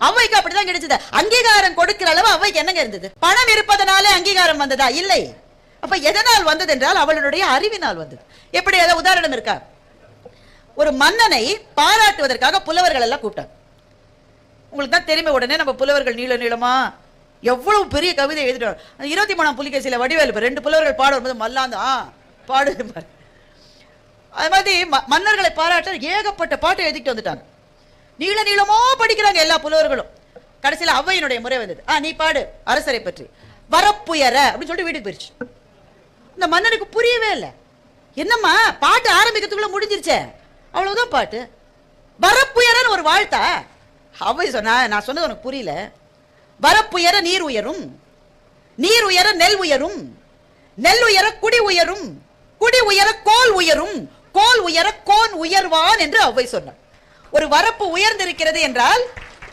அவைக்கு அப்படிதான் கிடைச்சது. அங்கீகாரம் கொடுக்கிற அளவு அவைக்கு என்னங்க இருந்தது? பணம் இருப்பதனாலே அங்கீகாரம் வந்ததா? இல்லை. அப்ப எதனால் வந்தது என்றால் அவளுடைய அறிவினால் வந்தது. எப்படி ஏதாவது உதாரணம் இருக்கா? ஒரு மன்னனை பாராட்டுவதற்காக புலவர்கள் எல்லாம் கூட்டம். உங்களுக்கு தான் தெரியுமே, உடனே நம்ம புலவர்கள் நீள நீளமா எவ்வளவு பெரிய கவிதை எழுதிட்டு 23ஆம் புலிகேசியில வடிவேலு 2 புலவர்கள் பாட வரும்போது மல்லாந்து பாடு. அது மாதிரி மன்னர்களை பாராட்ட ஏகப்பட்ட பாட்டை எழுதிட்டு வந்துட்டாங்க. நீள நீளமா படிக்கிறாங்க எல்லா புலவர்களும். கடைசியில் அவையினுடைய முறை வந்தது. நீ பாடு அரசரை பற்றி, வரப்புயர அப்படின்னு சொல்லிட்டு வீட்டுக்கு போயிருச்சு. இந்த மன்னனுக்கு புரியவே இல்லை. என்னம்மா பாட்டு ஆரம்பிக்கிறதுக்குள்ள முடிஞ்சிருச்சே, அவ்வளவுதான் பாட்டு. வரப்புயரன்னு ஒரு வாழ்த்தா? அவை சொன்னா, நான் சொன்னது உனக்கு புரியல. வரப்புயர நீர் உயரும், நீர் உயர நெல் உயரும், நெல் உயர குடி உயரும், குடி உயர கோல் உயரும், கோல் உயர கோன் உயர்வான் என்று அவை சொன்னார். ஒரு வரப்பு உயர்ந்திருக்கிறது என்றால்